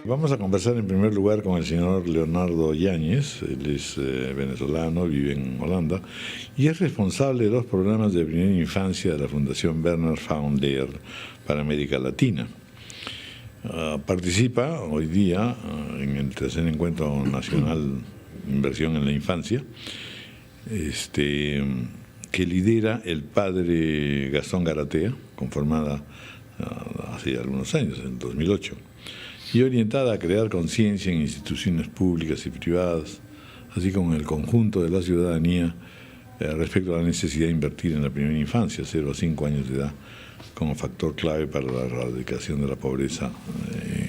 Vamos a conversar en primer lugar con el señor Leonardo Yáñez. Él es venezolano, vive en Holanda y es responsable de los programas de primera infancia de la Fundación Werner Faunleer para América Latina. Participa hoy día en el tercer encuentro nacional Inversión en la Infancia, que lidera el padre Gastón Garatea, conformada hace algunos años, en 2008, y orientada a crear conciencia en instituciones públicas y privadas, así como en el conjunto de la ciudadanía respecto a la necesidad de invertir en la primera infancia, 0 a 5 años de edad, como factor clave para la erradicación de la pobreza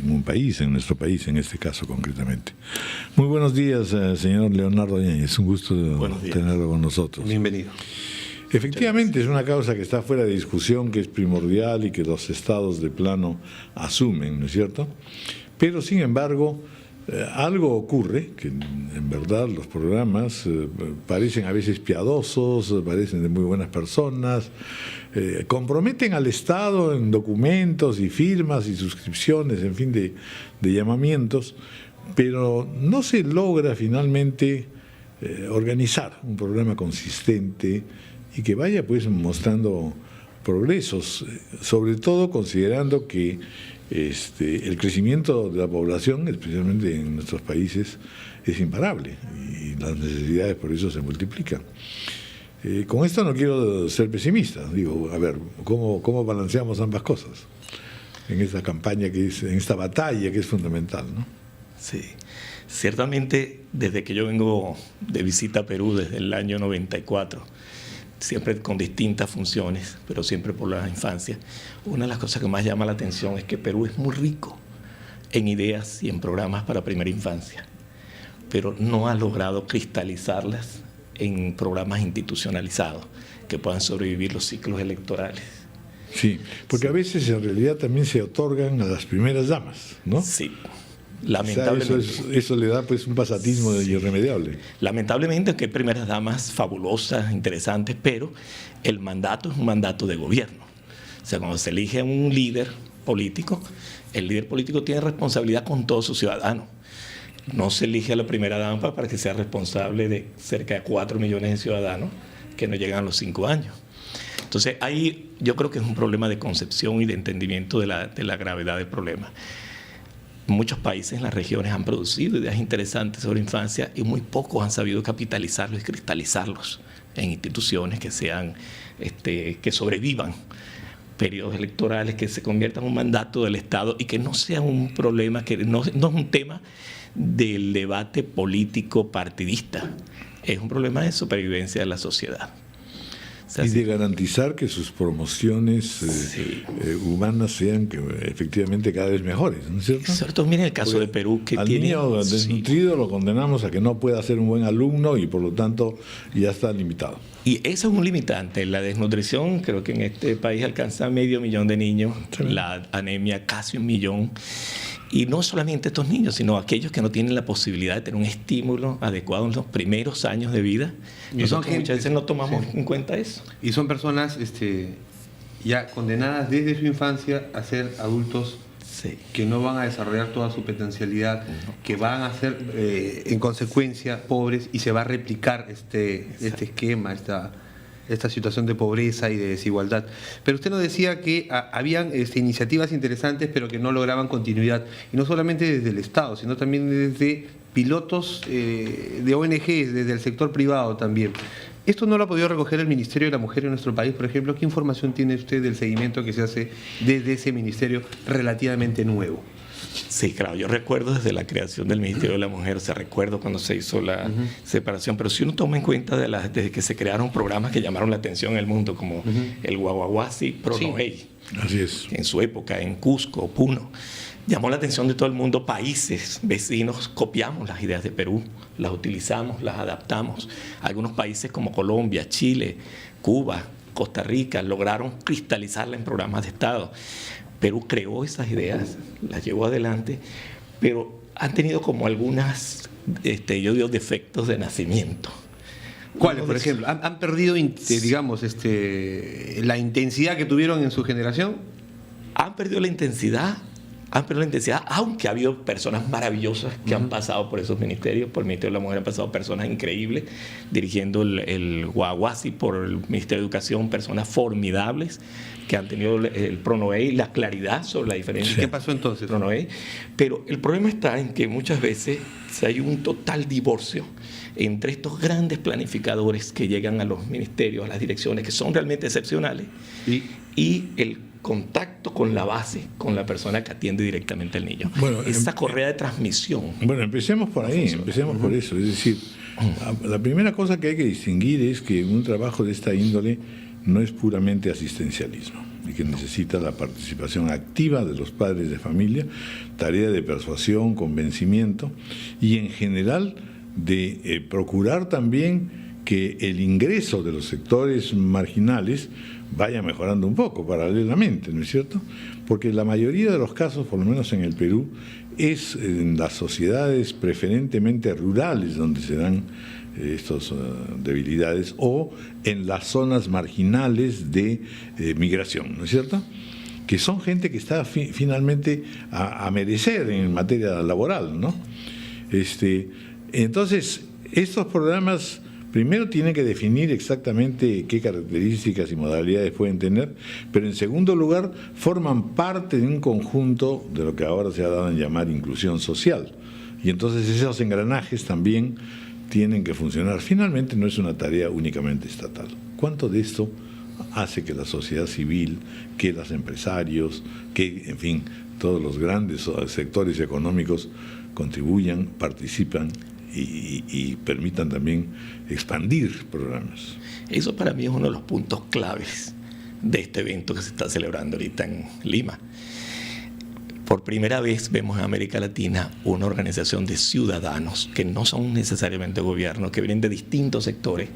en un país, en nuestro país, en este caso concretamente. Muy buenos días, señor Leonardo Yáñez, un gusto tenerlo con nosotros. Bienvenido. Efectivamente, es una causa que está fuera de discusión, que es primordial y que los estados de plano asumen, ¿no es cierto? Pero, sin embargo, algo ocurre, que en verdad los programas parecen a veces piadosos, parecen de muy buenas personas, comprometen al Estado en documentos y firmas y suscripciones, en fin, de llamamientos, pero no se logra finalmente organizar un programa consistente y que vaya pues mostrando progresos, sobre todo considerando que el crecimiento de la población, especialmente en nuestros países, es imparable y las necesidades por eso se multiplican. Con esto no quiero ser pesimista, digo, a ver, ¿cómo balanceamos ambas cosas en esta campaña, en esta batalla que es fundamental, ¿no? Sí, ciertamente desde que yo vengo de visita a Perú desde el año 94, siempre con distintas funciones, pero siempre por la infancia, una de las cosas que más llama la atención es que Perú es muy rico en ideas y en programas para primera infancia, pero no ha logrado cristalizarlas en programas institucionalizados que puedan sobrevivir los ciclos electorales. Sí, porque a veces en realidad también se otorgan a las primeras damas, ¿no? Sí. Lamentablemente. O sea, eso le da pues un pasatismo irremediable. Lamentablemente, que hay primeras damas fabulosas, interesantes, pero el mandato es un mandato de gobierno. O sea, cuando se elige un líder político, el líder político tiene responsabilidad con todos sus ciudadanos. No se elige a la primera dama para que sea responsable de cerca de 4 millones de ciudadanos que no llegan a los 5 años. Entonces, ahí yo creo que es un problema de concepción y de entendimiento de la gravedad del problema. Muchos países en las regiones han producido ideas interesantes sobre infancia y muy pocos han sabido capitalizarlos y cristalizarlos en instituciones que sean, que sobrevivan periodos electorales, que se conviertan en un mandato del Estado y que no sea un problema, que no es un tema del debate político partidista, es un problema de supervivencia de la sociedad. O sea, y de garantizar que sus promociones humanas sean efectivamente cada vez mejores, ¿no es cierto? Cierto, miren el caso de Perú, que al tiene... niño desnutrido lo condenamos a que no pueda ser un buen alumno y por lo tanto ya está limitado. Y eso es un limitante. La desnutrición, creo que en este país alcanza 500.000 de niños, la anemia casi 1 millón. Y no solamente estos niños, sino aquellos que no tienen la posibilidad de tener un estímulo adecuado en los primeros años de vida. Nosotros muchas veces no tomamos en cuenta eso. Y son personas ya condenadas desde su infancia a ser adultos que no van a desarrollar toda su potencialidad, que van a ser en consecuencia pobres y se va a replicar este esquema, esta situación de pobreza y de desigualdad. Pero usted nos decía que habían iniciativas interesantes pero que no lograban continuidad, y no solamente desde el Estado, sino también desde pilotos de ONGs, desde el sector privado también. ¿Esto no lo ha podido recoger el Ministerio de la Mujer en nuestro país, por ejemplo? ¿Qué información tiene usted del seguimiento que se hace desde ese ministerio relativamente nuevo? Sí, claro, yo recuerdo desde la creación del Ministerio de la Mujer, recuerdo cuando se hizo la separación, pero si uno toma en cuenta desde que se crearon programas que llamaron la atención en el mundo, como el Guaguaguasi Pronoey, así es, en su época, en Cusco, Puno, llamó la atención de todo el mundo. Países vecinos copiamos las ideas de Perú, las utilizamos, las adaptamos. Algunos países como Colombia, Chile, Cuba, Costa Rica lograron cristalizarla en programas de Estado. Perú creó esas ideas, las llevó adelante, pero han tenido como algunas, yo digo, defectos de nacimiento. ¿Cuáles, por ejemplo? ¿Han perdido, digamos, la intensidad que tuvieron en su generación? Han perdido la intensidad han perdido la intensidad, aunque ha habido personas maravillosas que han pasado por esos ministerios. Por el Ministerio de la Mujer han pasado personas increíbles dirigiendo el Guaguasi, por el Ministerio de Educación, personas formidables que han tenido el PRONOVEI y la claridad sobre la diferencia. ¿Qué pasó entonces? PRONOVEI. Pero el problema está en que muchas veces hay un total divorcio entre estos grandes planificadores que llegan a los ministerios, a las direcciones, que son realmente excepcionales, y el contacto con la base, con la persona que atiende directamente al niño. Bueno, esa correa de transmisión. Bueno, empecemos por ahí, empecemos por eso. Es decir, la primera cosa que hay que distinguir es que un trabajo de esta índole no es puramente asistencialismo y que necesita la participación activa de los padres de familia, tarea de persuasión, convencimiento y en general de procurar también que el ingreso de los sectores marginales vaya mejorando un poco paralelamente, ¿no es cierto? Porque la mayoría de los casos, por lo menos en el Perú, es en las sociedades preferentemente rurales donde se dan estas debilidades, o en las zonas marginales de migración, ¿no es cierto? Que son gente que está finalmente a merecer en materia laboral, ¿no? Entonces, estos programas primero tienen que definir exactamente qué características y modalidades pueden tener, pero en segundo lugar forman parte de un conjunto de lo que ahora se ha dado en llamar inclusión social. Y entonces esos engranajes también tienen que funcionar. Finalmente no es una tarea únicamente estatal. ¿Cuánto de esto hace que la sociedad civil, que los empresarios, que, en fin, todos los grandes sectores económicos contribuyan, participan y permitan también expandir programas? Eso para mí es uno de los puntos claves de este evento que se está celebrando ahorita en Lima. Por primera vez vemos en América Latina una organización de ciudadanos que no son necesariamente gobiernos, que vienen de distintos sectores,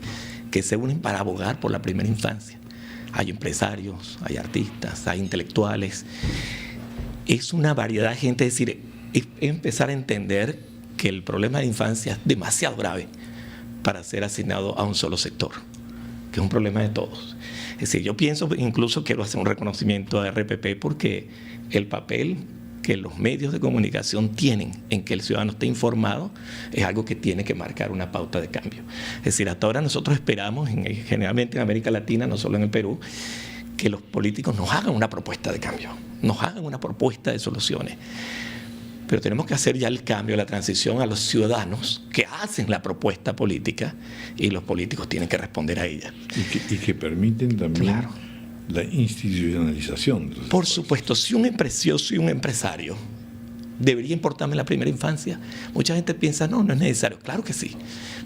que se unen para abogar por la primera infancia. Hay empresarios, hay artistas, hay intelectuales. Es una variedad de gente, es decir, es empezar a entender que el problema de infancia es demasiado grave para ser asignado a un solo sector, que es un problema de todos. Es decir, yo pienso, incluso quiero hacer un reconocimiento a RPP porque el papel que los medios de comunicación tienen en que el ciudadano esté informado es algo que tiene que marcar una pauta de cambio. Es decir, hasta ahora nosotros esperamos, generalmente en América Latina, no solo en el Perú, que los políticos nos hagan una propuesta de cambio, nos hagan una propuesta de soluciones. Pero tenemos que hacer ya el cambio, la transición a los ciudadanos que hacen la propuesta política y los políticos tienen que responder a ella. Y que permiten también, claro, la institucionalización. Por supuesto, si yo soy un empresario, ¿debería importarme la primera infancia? Mucha gente piensa, no es necesario. Claro que sí,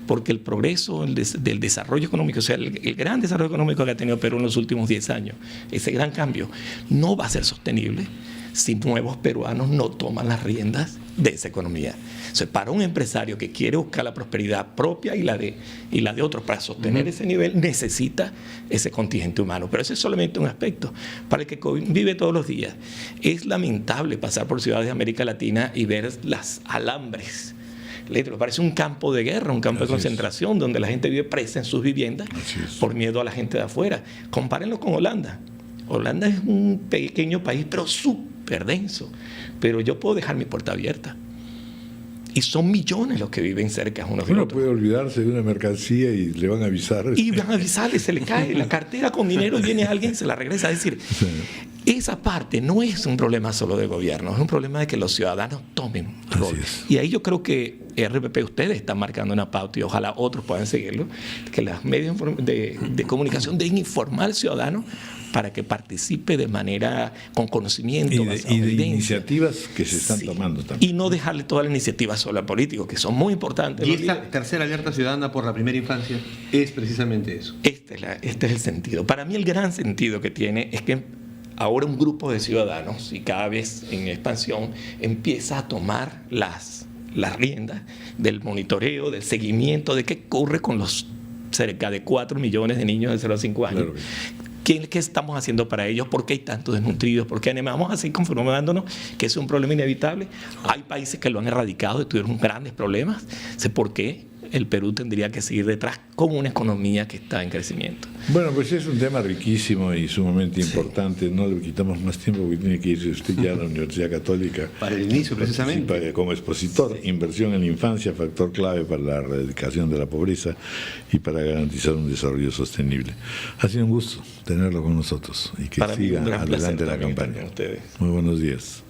porque el progreso del desarrollo económico, o sea, el gran desarrollo económico que ha tenido Perú en los últimos 10 años, ese gran cambio, no va a ser sostenible si nuevos peruanos no toman las riendas de esa economía. O sea, para un empresario que quiere buscar la prosperidad propia y la de otros para sostener ese nivel, necesita ese contingente humano. Pero ese es solamente un aspecto. Para el que vive todos los días, es lamentable pasar por ciudades de América Latina y ver las alambres. Parece un campo de guerra, un campo de concentración, donde la gente vive presa en sus viviendas por miedo a la gente de afuera. Compárenlo con Holanda. Holanda es un pequeño país, pero súper denso. Pero yo puedo dejar mi puerta abierta. Y son millones los que viven cerca unos de otros. Uno puede olvidarse de una mercancía y le van a avisar. Y van a avisarle, se le cae la cartera con dinero y viene alguien y se la regresa. Es decir, esa parte no es un problema solo del gobierno, es un problema de que los ciudadanos tomen rol. Y ahí yo creo que RPP, ustedes están marcando una pauta y ojalá otros puedan seguirlo, que los medios de comunicación deben informar al ciudadano para que participe de manera con conocimiento y de iniciativas que se están tomando también. Y no dejarle toda la iniciativa solo a políticos, que son muy importantes. Y esta tercera alerta ciudadana por la primera infancia es precisamente eso. Este es el sentido. Para mí el gran sentido que tiene es que ahora un grupo de ciudadanos, y cada vez en expansión, empieza a tomar las riendas del monitoreo, del seguimiento de qué ocurre con los cerca de 4 millones de niños de 0 a 5 años. Claro. ¿Qué estamos haciendo para ellos? ¿Por qué hay tantos desnutridos? ¿Por qué vamos así conformándonos que es un problema inevitable? Hay países que lo han erradicado y tuvieron grandes problemas. ¿Por qué? el Perú tendría que seguir detrás con una economía que está en crecimiento. Bueno, pues es un tema riquísimo y sumamente importante. No le quitamos más tiempo porque tiene que irse usted ya a la Universidad Católica. Para el inicio, precisamente. Como expositor, inversión en la infancia, factor clave para la erradicación de la pobreza y para garantizar un desarrollo sostenible. Ha sido un gusto tenerlo con nosotros y que para siga mí un gran adelante placer la campaña. con ustedes. Muy buenos días.